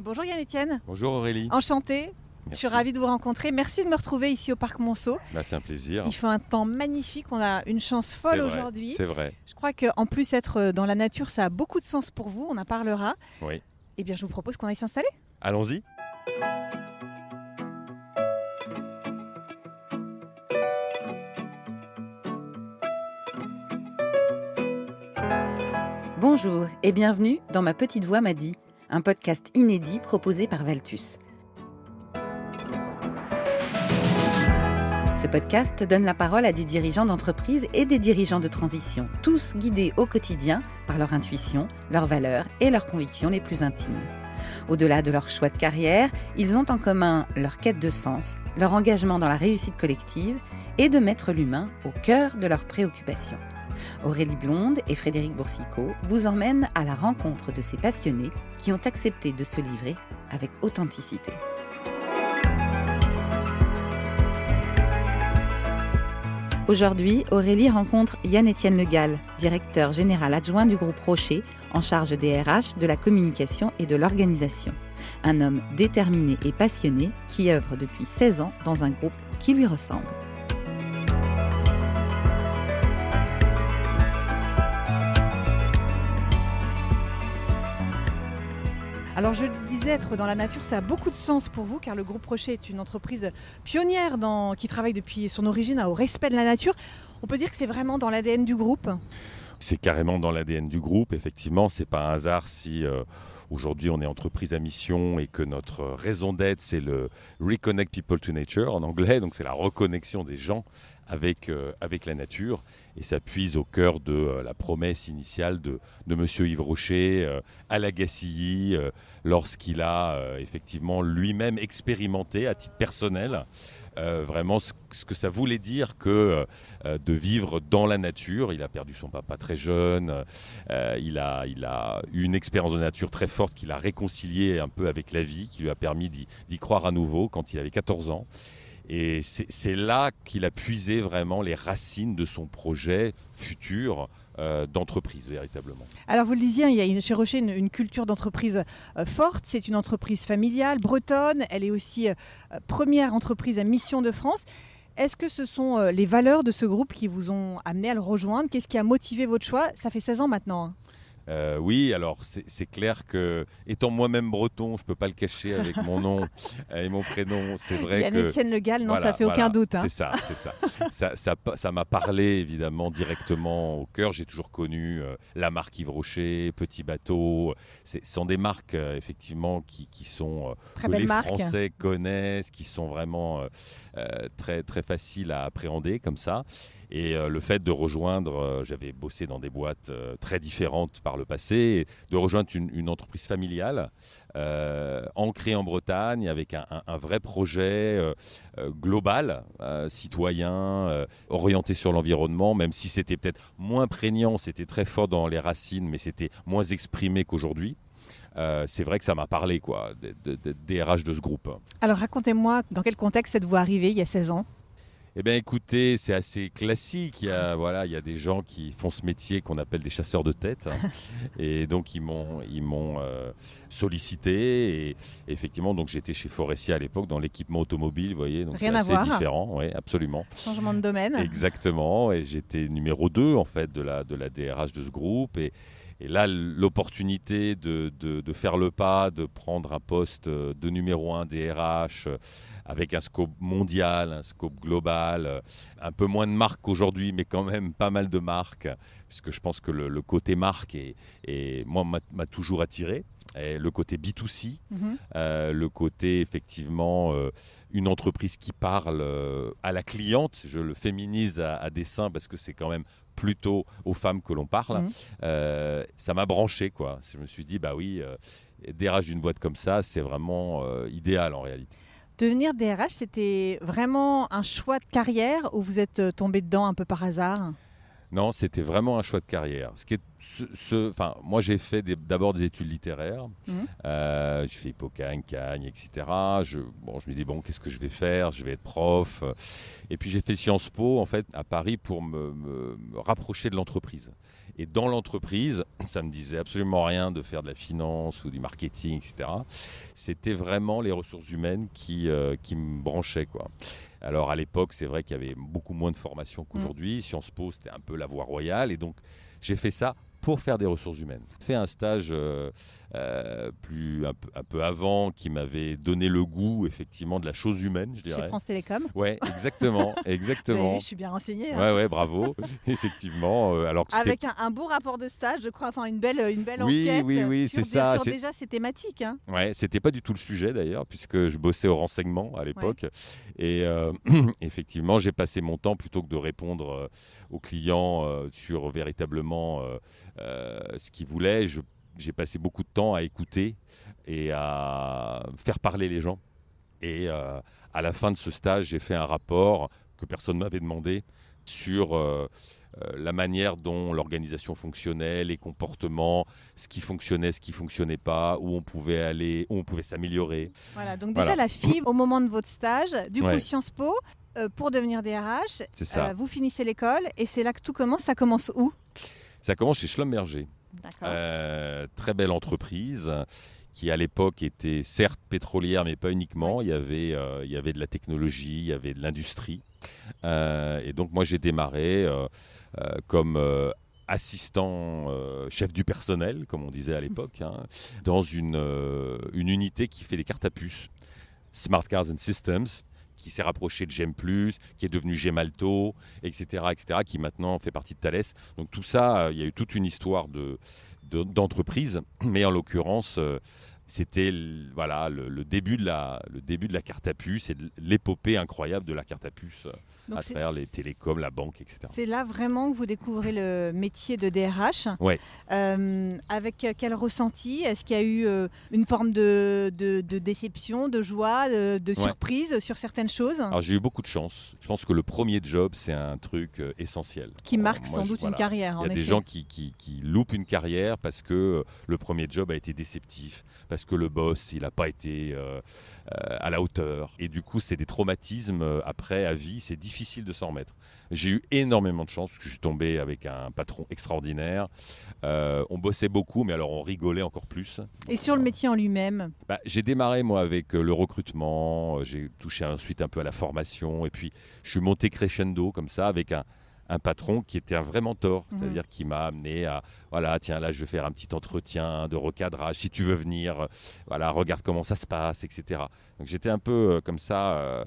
Bonjour Yann-Étienne. Bonjour Aurélie. Enchantée. Merci. Je suis ravie de vous rencontrer. Merci de me retrouver ici au Parc Monceau. C'est un plaisir. Il fait un temps magnifique. On a une chance folle aujourd'hui. C'est vrai. Je crois qu'en plus, être dans la nature, ça a beaucoup de sens pour vous. On en parlera. Oui. Eh bien, je vous propose qu'on aille s'installer. Allons-y. Bonjour et bienvenue dans Ma Petite Voix m'a dit, un podcast inédit proposé par Valtus. Ce podcast donne la parole à des dirigeants d'entreprise et des dirigeants de transition, tous guidés au quotidien par leur intuition, leurs valeurs et leurs convictions les plus intimes. Au-delà de leur choix de carrière, ils ont en commun leur quête de sens, leur engagement dans la réussite collective et de mettre l'humain au cœur de leurs préoccupations. Aurélie Blonde et Frédéric Boursicot vous emmènent à la rencontre de ces passionnés qui ont accepté de se livrer avec authenticité. Aujourd'hui, Aurélie rencontre Yann-Étienne Le Gall, directeur général adjoint du groupe Rocher, en charge des RH, de la communication et de l'organisation. Un homme déterminé et passionné qui œuvre depuis 16 ans dans un groupe qui lui ressemble. Alors je le disais, être dans la nature, ça a beaucoup de sens pour vous, car le groupe Rocher est une entreprise pionnière qui travaille depuis son origine au respect de la nature. On peut dire que c'est vraiment dans l'ADN du groupe. C'est carrément dans l'ADN du groupe. Effectivement, c'est pas un hasard si aujourd'hui on est entreprise à mission et que notre raison d'être, c'est le Reconnect People to Nature en anglais. Donc c'est la reconnexion des gens avec la nature. Et ça puise au cœur de la promesse initiale de Monsieur Yves Rocher à l'Agacilly lorsqu'il a effectivement lui-même expérimenté à titre personnel vraiment ce que ça voulait dire que de vivre dans la nature. Il a perdu son papa très jeune, il a eu une expérience de nature très forte qu'il a réconciliée un peu avec la vie, qui lui a permis d'y croire à nouveau quand il avait 14 ans. Et c'est là qu'il a puisé vraiment les racines de son projet futur d'entreprise, véritablement. Alors vous le disiez, il y a chez Rocher une culture d'entreprise forte. C'est une entreprise familiale, bretonne. Elle est aussi première entreprise à mission de France. Est-ce que ce sont les valeurs de ce groupe qui vous ont amené à le rejoindre ? Qu'est-ce qui a motivé votre choix ? Ça fait 16 ans maintenant. Hein. Oui, alors c'est clair que, étant moi-même breton, je ne peux pas le cacher avec mon nom et mon prénom, c'est vrai que... Yann-Étienne Le Gall, non, ça fait aucun doute. Hein. C'est ça. Ça m'a parlé évidemment directement au cœur. J'ai toujours connu la marque Yves Rocher, Petit Bateau. Ce sont des marques effectivement qui sont Très que belle les marque. Français connaissent, qui sont vraiment très, très faciles à appréhender comme ça. Et le fait de rejoindre, j'avais bossé dans des boîtes très différentes par le passé, de rejoindre une entreprise familiale ancrée en Bretagne avec un vrai projet global, citoyen, orienté sur l'environnement, même si c'était peut-être moins prégnant, c'était très fort dans les racines, mais c'était moins exprimé qu'aujourd'hui. C'est vrai que ça m'a parlé, quoi, des RH de ce groupe. Alors racontez-moi, dans quel contexte êtes-vous arrivé il y a 16 ans ? Eh bien écoutez, c'est assez classique. Il y a des gens qui font ce métier qu'on appelle des chasseurs de tête. Et donc ils m'ont sollicité. Et effectivement, donc j'étais chez Forestia à l'époque dans l'équipement automobile, vous voyez. Donc Rien c'est à assez voir. différent, oui, absolument. Changement de domaine. Exactement. Et j'étais numéro 2 en fait de la DRH de ce groupe. Et là, l'opportunité de faire le pas, de prendre un poste de numéro 1 DRH avec un scope mondial, un scope global, un peu moins de marques qu'aujourd'hui, mais quand même pas mal de marques, puisque je pense que le côté marque moi, m'a toujours attiré. Et le côté B2C, le côté effectivement une entreprise qui parle à la cliente, je le féminise à dessein parce que c'est quand même plutôt aux femmes que l'on parle, ça m'a branché, quoi. Je me suis dit, bah oui, DRH d'une boîte comme ça, c'est vraiment idéal en réalité. Devenir DRH, c'était vraiment un choix de carrière ou vous êtes tombé dedans un peu par hasard ? Non, c'était vraiment un choix de carrière. Moi, j'ai fait d'abord des études littéraires. J'ai fait Hippocagne, Cagne, etc. Je me dis, qu'est-ce que je vais faire ? Je vais être prof. Et puis, j'ai fait Sciences Po, en fait, à Paris pour me rapprocher de l'entreprise. Et dans l'entreprise, ça ne me disait absolument rien de faire de la finance ou du marketing, etc. C'était vraiment les ressources humaines qui me branchaient, quoi. Alors à l'époque, c'est vrai qu'il y avait beaucoup moins de formation qu'aujourd'hui. Sciences Po, c'était un peu la voie royale. Et donc, j'ai fait ça pour faire des ressources humaines. J'ai fait un stage un peu avant qui m'avait donné le goût effectivement de la chose humaine, je dirais. Chez France Télécom. Ouais, exactement. Je suis bien renseignée. Hein. Ouais, bravo. Effectivement. Alors que avec un beau rapport de stage, je crois, enfin une belle enquête. Oui, sur c'est ça. Sur déjà ces thématiques. Hein. Ouais, c'était pas du tout le sujet d'ailleurs, puisque je bossais au renseignement à l'époque. Ouais. Et effectivement, j'ai passé mon temps plutôt que de répondre aux clients sur véritablement ce qu'ils voulaient. J'ai passé beaucoup de temps à écouter et à faire parler les gens. Et à la fin de ce stage, j'ai fait un rapport que personne ne m'avait demandé sur la manière dont l'organisation fonctionnait, les comportements, ce qui fonctionnait, ce qui ne fonctionnait pas, où on pouvait aller, où on pouvait s'améliorer. Voilà, donc déjà la fibre au moment de votre stage, du coup Sciences Po, pour devenir DRH, vous finissez l'école et c'est là que tout commence. Ça commence où ? Ça commence chez Schlumberger. Très belle entreprise qui à l'époque était certes pétrolière mais pas uniquement. Il y avait de la technologie, il y avait de l'industrie. Et donc moi j'ai démarré comme assistant chef du personnel, comme on disait à l'époque, dans une unité qui fait des cartes à puce, Smart Cards and Systems, qui s'est rapproché de GEM+, qui est devenu Gemalto, etc., qui maintenant fait partie de Thales. Donc tout ça, il y a eu toute une histoire d'entreprise, mais en l'occurrence, c'était le début de la carte à puce et de l'épopée incroyable de la carte à puce à travers les télécoms, la banque, etc. C'est là vraiment que vous découvrez le métier de DRH. Ouais. Avec quel ressenti ? Est-ce qu'il y a eu une forme de déception, de joie, de surprise sur certaines choses ? Alors j'ai eu beaucoup de chance. Je pense que le premier job, c'est un truc essentiel. Qui marque sans doute une carrière, en effet. Il y a des gens qui loupent une carrière parce que le premier job a été déceptif, parce que le boss, il n'a pas été à la hauteur. Et du coup, c'est des traumatismes après à vie, c'est difficile de s'en remettre. J'ai eu énormément de chance parce que je suis tombé avec un patron extraordinaire. On bossait beaucoup, mais alors on rigolait encore plus. Et sur le métier en lui-même ? J'ai démarré moi avec le recrutement, j'ai touché ensuite un peu à la formation et puis je suis monté crescendo comme ça avec un patron qui était un vrai mentor, c'est-à-dire qui m'a amené à, tiens, là je vais faire un petit entretien de recadrage, si tu veux venir, regarde comment ça se passe, etc. Donc j'étais un peu comme ça,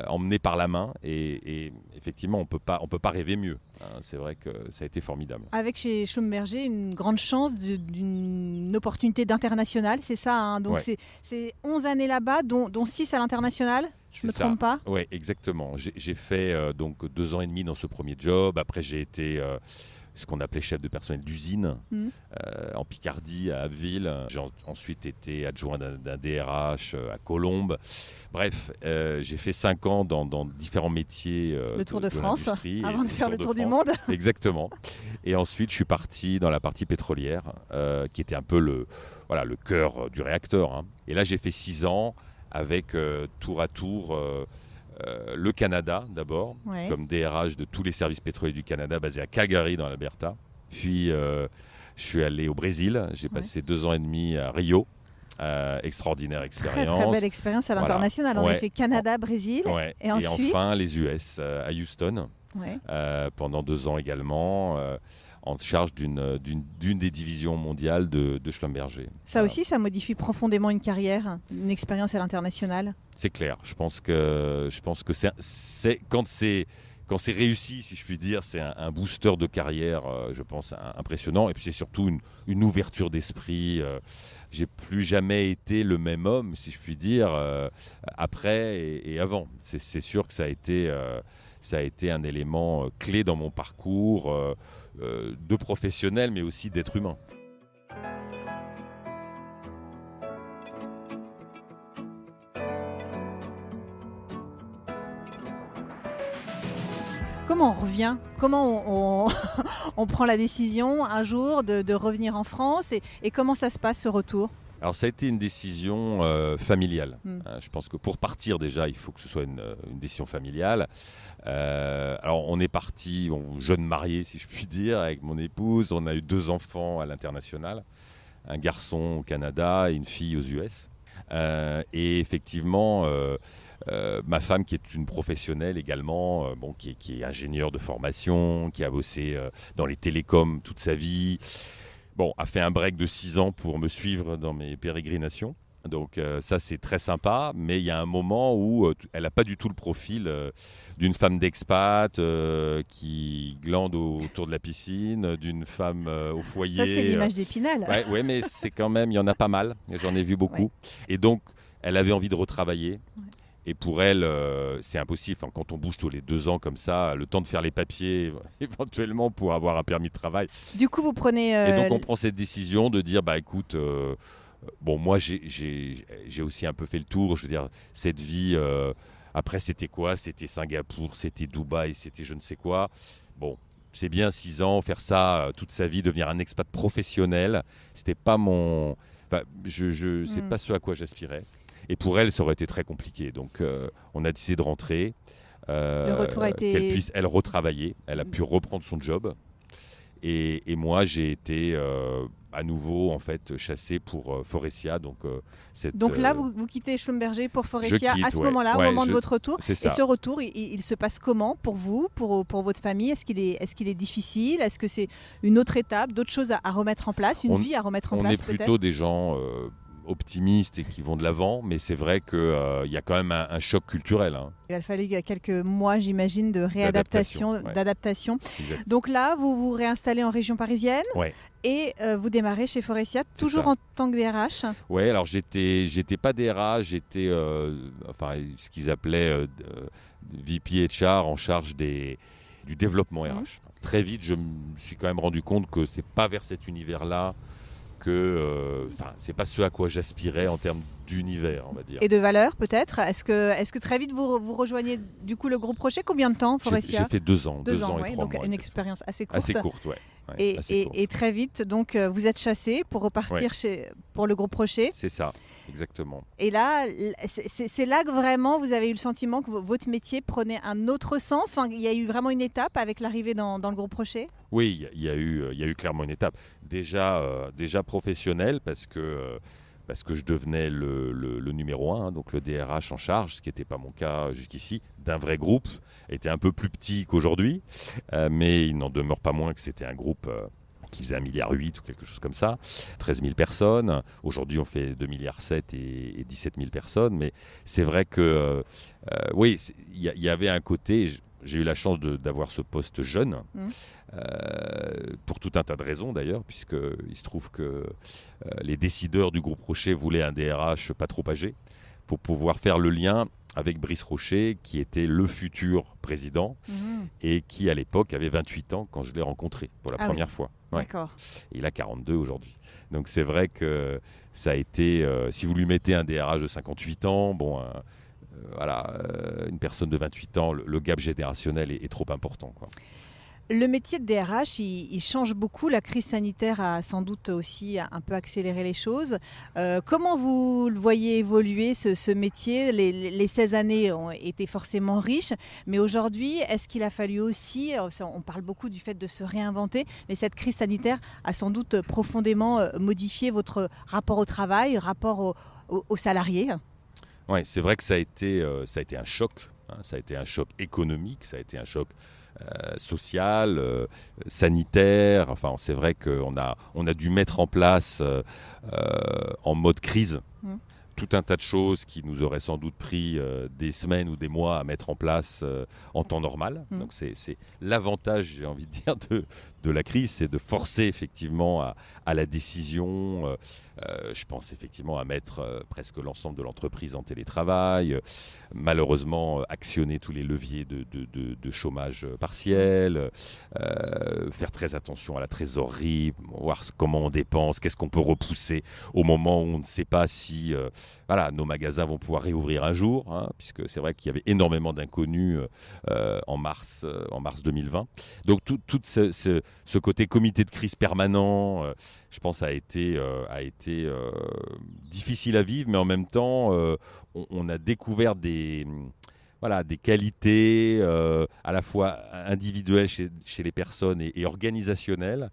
emmené par la main et effectivement on peut pas rêver mieux. C'est vrai que ça a été formidable. Avec chez Schlumberger, une grande chance d'une opportunité d'international, c'est ça, donc c'est 11 années là-bas, dont 6 à l'international. Je ne me trompe pas ? Oui, exactement. J'ai fait donc 2 ans et demi dans ce premier job. Après, j'ai été ce qu'on appelait chef de personnel d'usine en Picardie, à Abbeville. J'ai ensuite été adjoint d'un DRH à Colombes. Bref, j'ai fait 5 ans dans différents métiers le Tour de France, avant de faire le Tour du France. monde. Exactement. Et ensuite, je suis parti dans la partie pétrolière, qui était un peu le cœur du réacteur. Et là, j'ai fait 6 ans avec tour à tour le Canada d'abord, comme DRH de tous les services pétroliers du Canada, basé à Calgary dans l'Alberta. Puis je suis allé au Brésil, j'ai passé 2 ans et demi à Rio. Extraordinaire expérience. Très belle expérience à l'international. On a fait Canada, Brésil et ensuite... Et enfin les US à Houston pendant 2 ans également. En charge d'une des divisions mondiales de Schlumberger. Ça aussi, ça modifie profondément une carrière, une expérience à l'international. C'est clair. Je pense que c'est quand c'est réussi, si je puis dire, c'est un booster de carrière, je pense, impressionnant. Et puis c'est surtout une ouverture d'esprit. J'ai plus jamais été le même homme, si je puis dire, après et avant. C'est sûr que ça a été un élément clé dans mon parcours de professionnel, mais aussi d'être humain. Comment on revient ? Comment on prend la décision un jour de revenir en France et comment ça se passe ce retour ? Alors ça a été une décision familiale. Je pense que pour partir déjà, il faut que ce soit une décision familiale. Alors on est parti, jeune marié si je puis dire, avec mon épouse. On a eu 2 enfants à l'international, un garçon au Canada et une fille aux US. Et effectivement, ma femme qui est une professionnelle également, qui est ingénieure de formation, qui a bossé dans les télécoms toute sa vie, a fait un break de 6 ans pour me suivre dans mes pérégrinations. Donc ça c'est très sympa, mais il y a un moment où elle n'a pas du tout le profil d'une femme d'expat qui glande autour de la piscine, d'une femme au foyer. Ça c'est l'image d'Épinal. Ouais, mais c'est quand même, il y en a pas mal, j'en ai vu beaucoup. Ouais. Et donc elle avait envie de retravailler. Ouais. Et pour elle, c'est impossible. Enfin, quand on bouge tous les 2 ans comme ça, le temps de faire les papiers, éventuellement pour avoir un permis de travail. Du coup, vous prenez... Et donc, on prend cette décision de dire, écoute, moi, j'ai aussi un peu fait le tour. Je veux dire, cette vie, après, c'était quoi ? C'était Singapour, c'était Dubaï, c'était je ne sais quoi. Bon, c'est bien 6 ans, faire ça toute sa vie, devenir un expat professionnel. C'était pas mon... Enfin, c'est pas ce à quoi j'aspirais. Et pour elle, ça aurait été très compliqué. Donc, on a décidé de rentrer. Le retour a été... Qu'elle puisse, elle, retravailler. Elle a pu reprendre son job. Et moi, j'ai été à nouveau, en fait, chassé pour Forestia. Donc là, vous quittez Schlumberger pour Forestia à ce moment-là, au moment de votre retour. Et ce retour, il se passe comment pour vous, pour votre famille ? Est-ce qu'il est difficile ? Est-ce que c'est une autre étape, d'autres choses à remettre en place, une vie à remettre en place peut-être ? On est plutôt des gens... optimistes et qui vont de l'avant, mais c'est vrai qu'il y a quand même un choc culturel. Il a fallu quelques mois, j'imagine, de réadaptation, d'adaptation. Exact. Donc là, vous vous réinstallez en région parisienne et vous démarrez chez Forestia, toujours en tant que DRH. Oui, alors j'étais pas DRH, j'étais ce qu'ils appelaient VP HR en charge du développement RH. Très vite, je me suis quand même rendu compte que c'est pas vers cet univers-là que c'est pas ce à quoi j'aspirais en termes d'univers, on va dire. Et de valeur peut-être. Est-ce que très vite vous rejoignez du coup le groupe Rocher ? Combien de temps, Forestia ? J'ai fait 2 ans. 2 ans, et 3 donc mois. Une expérience assez courte. Assez courte, ouais. Et très vite, donc vous êtes chassé pour repartir pour le groupe Rocher. C'est ça, exactement. Et là, c'est là que vraiment vous avez eu le sentiment que votre métier prenait un autre sens. Enfin, il y a eu vraiment une étape avec l'arrivée dans le groupe Rocher. Oui, il y a eu clairement une étape. Déjà professionnelle parce que je devenais le numéro 1, donc le DRH en charge, ce qui n'était pas mon cas jusqu'ici, d'un vrai groupe. Était un peu plus petit qu'aujourd'hui, mais il n'en demeure pas moins que c'était un groupe qui faisait 1,8 milliard ou quelque chose comme ça, 13 000 personnes. Aujourd'hui, on fait 2,7 milliards et 17 000 personnes, mais c'est vrai que, il y avait un côté... J'ai eu la chance d'avoir ce poste jeune, pour tout un tas de raisons d'ailleurs, puisqu'il se trouve que les décideurs du groupe Rocher voulaient un DRH pas trop âgé, pour pouvoir faire le lien avec Brice Rocher, qui était le futur président, et qui à l'époque avait 28 ans quand je l'ai rencontré pour la première fois. Ouais. D'accord. Et il a 42 aujourd'hui. Donc c'est vrai que ça a été, si vous lui mettez un DRH de 58 ans, une personne de 28 ans, le gap générationnel est trop important, quoi. Le métier de DRH, il change beaucoup. La crise sanitaire a sans doute aussi un peu accéléré les choses. Comment vous le voyez évoluer, ce métier ? Les 16 années ont été forcément riches, mais aujourd'hui, est-ce qu'il a fallu aussi, on parle beaucoup du fait de se réinventer, mais cette crise sanitaire a sans doute profondément modifié votre rapport au travail, rapport aux salariés ? Oui, c'est vrai que ça a été un choc. Ça a été un choc économique, ça a été un choc social, sanitaire. Enfin, c'est vrai qu'on a dû mettre en place en mode crise tout un tas de choses qui nous auraient sans doute pris des semaines ou des mois à mettre en place en temps normal. Donc c'est l'avantage, j'ai envie de dire, de la crise, c'est de forcer effectivement à la décision. Je pense effectivement à mettre presque l'ensemble de l'entreprise en télétravail, malheureusement actionner tous les leviers de chômage partiel, faire très attention à la trésorerie, voir comment on dépense, qu'est-ce qu'on peut repousser au moment où on ne sait pas si nos magasins vont pouvoir réouvrir un jour, hein, puisque c'est vrai qu'il y avait énormément d'inconnus en mars 2020. Donc tout ce côté comité de crise permanent, je pense, a été difficile à vivre, mais en même temps, on a découvert des qualités à la fois individuelles chez les personnes et organisationnelles,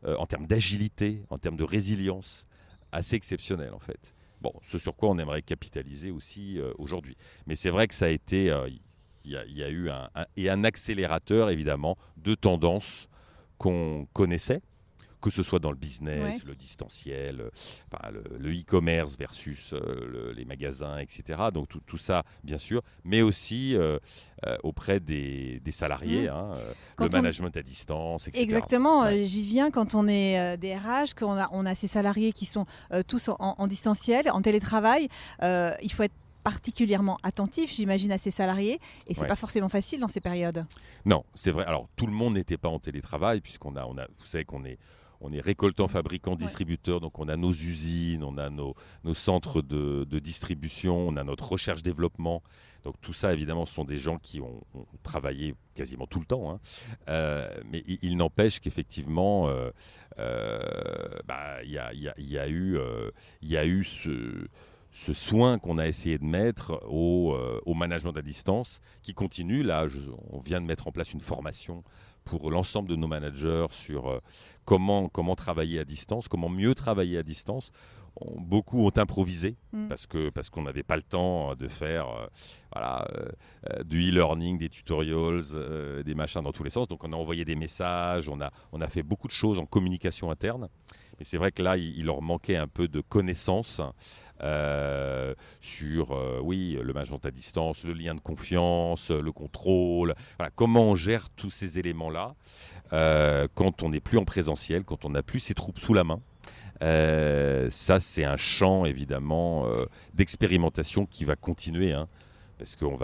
en termes d'agilité, en termes de résilience, assez exceptionnelles en fait. Bon, ce sur quoi on aimerait capitaliser aussi aujourd'hui. Mais c'est vrai que ça a été, il y a eu un accélérateur évidemment de tendances qu'on connaissait, que ce soit dans le business, le distanciel, le e-commerce versus les magasins, etc. Donc tout ça, bien sûr, mais aussi auprès des salariés, le management à distance, etc. Exactement, j'y viens quand on est des RH, qu'on a ces salariés qui sont tous en distanciel, en télétravail. Il faut être particulièrement attentif, j'imagine, à ces salariés, et c'est pas forcément facile dans ces périodes. Non, c'est vrai. Alors tout le monde n'était pas en télétravail, puisqu'on a, vous savez qu'on est récoltant, fabricant, distributeur, donc on a nos usines, on a nos centres de distribution, on a notre recherche-développement. Donc tout ça, évidemment, ce sont des gens qui ont travaillé quasiment tout le temps, hein. Mais il n'empêche qu'effectivement, il y a eu ce soin qu'on a essayé de mettre au management à distance, qui continue. Là, on vient de mettre en place une formation pour l'ensemble de nos managers sur comment travailler à distance, comment mieux travailler à distance. Beaucoup ont improvisé parce qu'on n'avait pas le temps de faire du e-learning, des tutorials, des machins dans tous les sens. Donc on a envoyé des messages, on a fait beaucoup de choses en communication interne. Mais c'est vrai que là, il leur manquait un peu de connaissances sur le management à distance, le lien de confiance, le contrôle. Voilà, comment on gère tous ces éléments-là quand on n'est plus en présentiel, quand on n'a plus ses troupes sous la main. Ça, c'est un champ évidemment d'expérimentation qui va continuer, hein, parce qu'on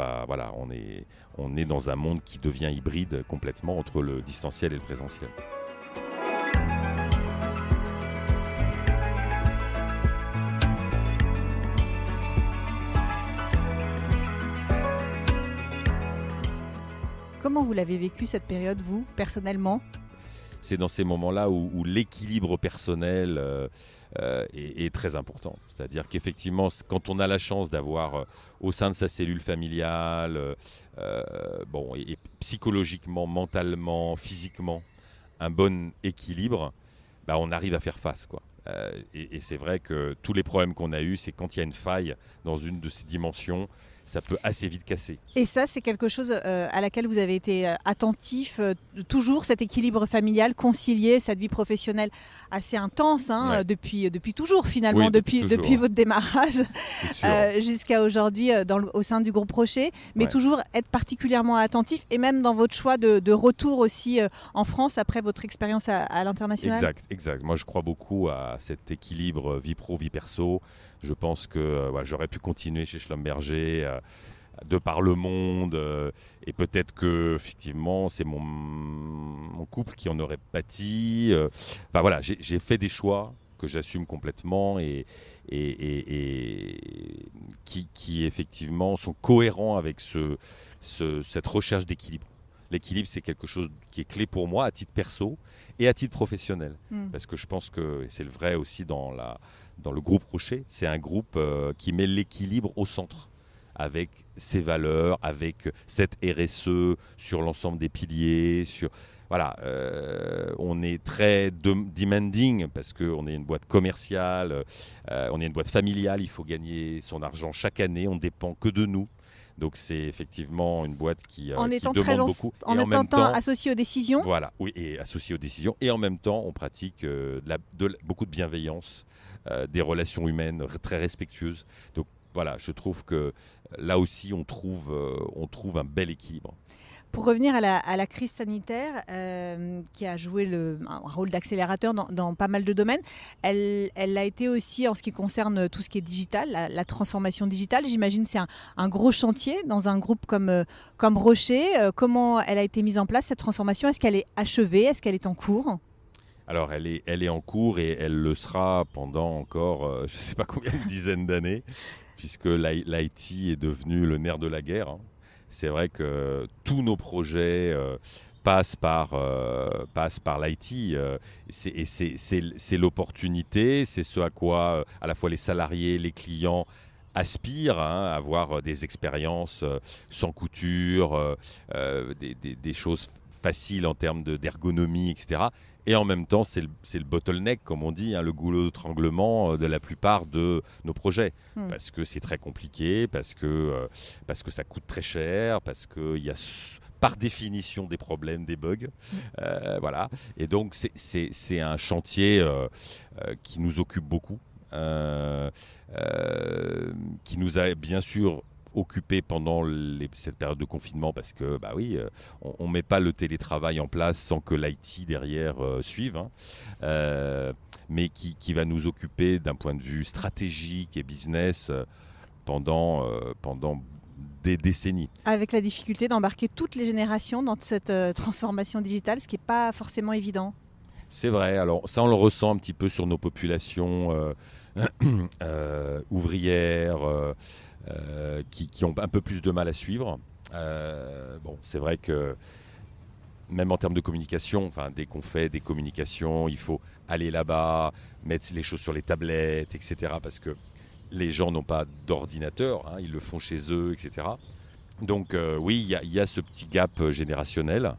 on est dans un monde qui devient hybride complètement entre le distanciel et le présentiel. Comment vous l'avez vécu cette période, vous, personnellement ? C'est dans ces moments-là où l'équilibre personnel est très important. C'est-à-dire qu'effectivement, quand on a la chance d'avoir au sein de sa cellule familiale, et psychologiquement, mentalement, physiquement, un bon équilibre, on arrive à faire face, quoi. Et c'est vrai que tous les problèmes qu'on a eus, c'est quand il y a une faille dans une de ces dimensions, ça peut assez vite casser. Et ça, c'est quelque chose à laquelle vous avez été attentif, toujours cet équilibre familial, concilier cette vie professionnelle assez intense, depuis toujours finalement, depuis votre démarrage jusqu'à aujourd'hui au sein du groupe Rocher, mais toujours être particulièrement attentif, et même dans votre choix de retour aussi en France après votre expérience à l'international. Exact. Moi, je crois beaucoup à cet équilibre vie pro, vie perso. Je pense que j'aurais pu continuer chez Schlumberger de par le monde, et peut-être que effectivement c'est mon couple qui en aurait pâti. J'ai fait des choix que j'assume complètement et qui effectivement sont cohérents avec cette recherche d'équilibre. L'équilibre, c'est quelque chose qui est clé pour moi à titre perso et à titre professionnel. Parce que je pense que c'est le vrai aussi dans le groupe Rocher. C'est un groupe qui met l'équilibre au centre, avec ses valeurs, avec cette RSE sur l'ensemble des piliers. On est très demanding parce qu'on est une boîte commerciale, on est une boîte familiale, il faut gagner son argent chaque année, on ne dépend que de nous. Donc c'est effectivement une boîte qui demande beaucoup. En étant associé aux décisions. Voilà, oui, et associé aux décisions. Et en même temps, on pratique beaucoup de bienveillance, des relations humaines très respectueuses. Donc voilà, je trouve que là aussi, on trouve un bel équilibre. Pour revenir à la crise sanitaire, qui a joué un rôle d'accélérateur dans pas mal de domaines, elle a été aussi en ce qui concerne tout ce qui est digital, la transformation digitale. J'imagine que c'est un gros chantier dans un groupe comme Rocher. Comment elle a été mise en place, cette transformation ? Est-ce qu'elle est achevée ? Est-ce qu'elle est en cours ? Alors, elle est en cours et elle le sera pendant encore, je ne sais pas combien de dizaines d'années, puisque l'IT est devenu le nerf de la guerre. Hein. C'est vrai que tous nos projets passent par l'IT. C'est l'opportunité, c'est ce à quoi à la fois les salariés, les clients aspirent, hein, à avoir des expériences sans couture, des choses faciles en termes d'ergonomie, etc. Et en même temps, c'est le bottleneck, comme on dit, hein, le goulot d'étranglement de la plupart de nos projets. Parce que c'est très compliqué, parce que ça coûte très cher, parce qu'il y a par définition des problèmes, des bugs. Voilà. Et donc, c'est un chantier qui nous occupe beaucoup, qui nous a bien sûr occupé pendant cette période de confinement parce que on met pas le télétravail en place sans que l'IT derrière suive, hein. Mais qui va nous occuper d'un point de vue stratégique et business pendant des décennies. Avec la difficulté d'embarquer toutes les générations dans cette transformation digitale, ce qui n'est pas forcément évident. C'est vrai, alors ça on le ressent un petit peu sur nos populations ouvrières, qui ont un peu plus de mal à suivre. C'est vrai que même en termes de communication, dès qu'on fait des communications, il faut aller là-bas, mettre les choses sur les tablettes, etc. Parce que les gens n'ont pas d'ordinateur, hein, ils le font chez eux, etc. Donc oui, il y a ce petit gap générationnel,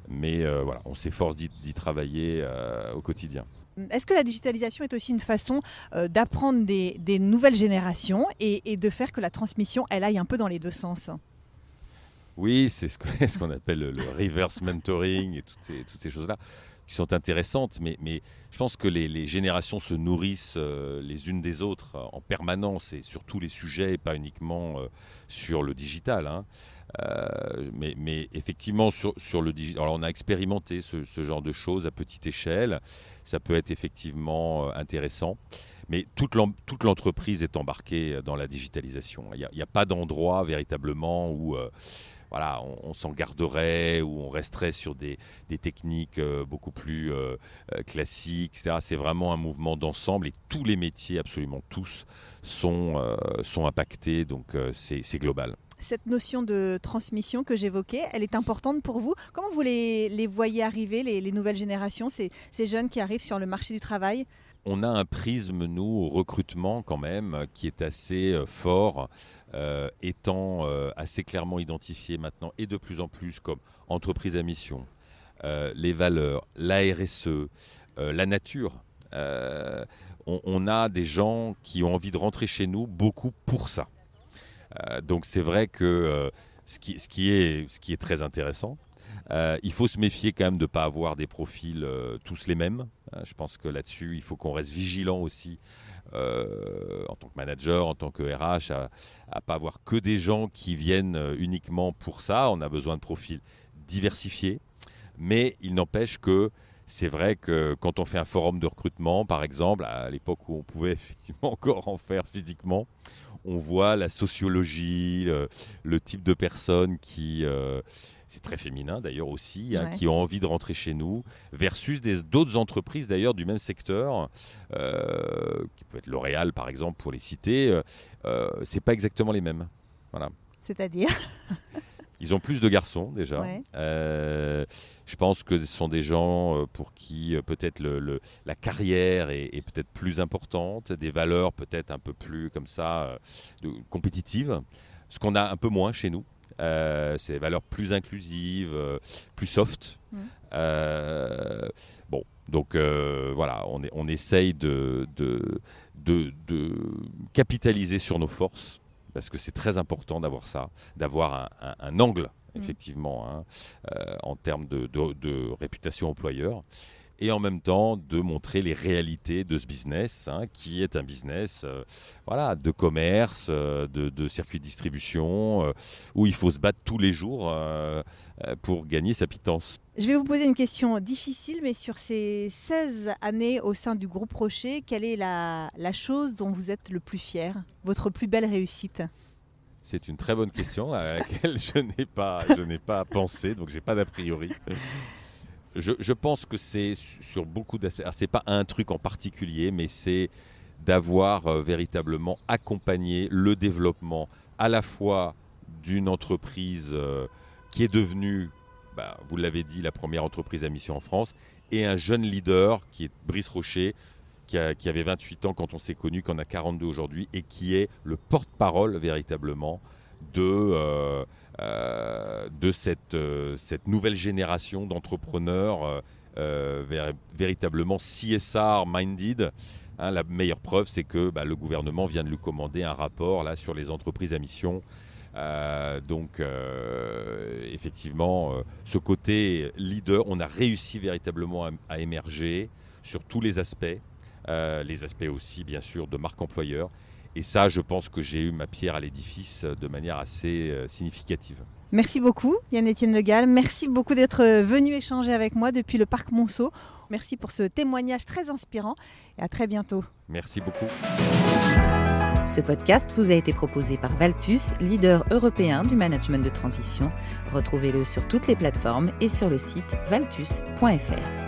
mais on s'efforce d'y travailler au quotidien. Est-ce que la digitalisation est aussi une façon d'apprendre des nouvelles générations et de faire que la transmission, elle aille un peu dans les deux sens ? Oui, c'est ce qu'on appelle le reverse mentoring et toutes ces choses-là qui sont intéressantes. Mais je pense que les générations se nourrissent les unes des autres en permanence et sur tous les sujets, et pas uniquement sur le digital, hein. Mais effectivement, sur le digital, alors on a expérimenté ce genre de choses à petite échelle. Ça peut être effectivement intéressant. Mais toute l'entreprise est embarquée dans la digitalisation. Il n'y a pas d'endroit véritablement où on s'en garderait, où on resterait sur des techniques beaucoup plus classiques, etc. C'est vraiment un mouvement d'ensemble et tous les métiers, absolument tous, sont impactés. Donc c'est global. Cette notion de transmission que j'évoquais, elle est importante pour vous. Comment vous les voyez arriver, les nouvelles générations, ces jeunes qui arrivent sur le marché du travail ? On a un prisme, nous, au recrutement quand même, qui est assez fort, étant assez clairement identifié maintenant et de plus en plus comme entreprise à mission, les valeurs, la RSE, la nature. On a des gens qui ont envie de rentrer chez nous, beaucoup pour ça. Donc c'est vrai que ce qui est très intéressant, il faut se méfier quand même de ne pas avoir des profils tous les mêmes. Je pense que là-dessus, il faut qu'on reste vigilant aussi en tant que manager, en tant que RH, à ne pas avoir que des gens qui viennent uniquement pour ça. On a besoin de profils diversifiés, mais il n'empêche que c'est vrai que quand on fait un forum de recrutement, par exemple, à l'époque où on pouvait effectivement encore en faire physiquement, on voit la sociologie, le type de personnes qui, c'est très féminin d'ailleurs aussi, hein, qui ont envie de rentrer chez nous, versus d'autres entreprises d'ailleurs du même secteur, qui peut être L'Oréal par exemple pour les citer, c'est pas exactement les mêmes. Voilà. C'est-à-dire ? Ils ont plus de garçons déjà. Ouais. Je pense que ce sont des gens pour qui peut-être la carrière est peut-être plus importante, des valeurs peut-être un peu plus comme ça compétitives, ce qu'on a un peu moins chez nous. C'est des valeurs plus inclusives, plus soft. Donc on essaye de capitaliser sur nos forces. Parce que c'est très important d'avoir ça, d'avoir un angle, effectivement, hein, en termes de réputation employeur, et en même temps de montrer les réalités de ce business, hein, qui est un business de commerce, de circuit de distribution, où il faut se battre tous les jours pour gagner sa pitance. Je vais vous poser une question difficile, mais sur ces 16 années au sein du groupe Rocher, quelle est la chose dont vous êtes le plus fier, votre plus belle réussite ? C'est une très bonne question à laquelle je n'ai pas pensé, donc je n'ai pas d'a priori. je pense que c'est sur beaucoup d'aspects. Alors, c'est pas un truc en particulier, mais c'est d'avoir véritablement accompagné le développement à la fois d'une entreprise qui est devenue, vous l'avez dit, la première entreprise à mission en France, et un jeune leader qui est Brice Rocher, qui avait 28 ans quand on s'est connus, qui en a 42 aujourd'hui, et qui est le porte-parole véritablement de cette nouvelle génération d'entrepreneurs véritablement CSR-minded. La meilleure preuve, c'est que le gouvernement vient de lui commander un rapport là, sur les entreprises à mission. Effectivement, ce côté leader, on a réussi véritablement à émerger sur tous les aspects aussi bien sûr de marque employeur, et ça je pense que j'ai eu ma pierre à l'édifice de manière assez significative. Merci beaucoup Yann-Étienne Le Gall, merci beaucoup d'être venu échanger avec moi depuis le Parc Monceau. Merci pour ce témoignage très inspirant et à très bientôt. Merci beaucoup. Ce podcast vous a été proposé par Valtus, leader européen du management de transition. Retrouvez-le sur toutes les plateformes et sur le site valtus.fr.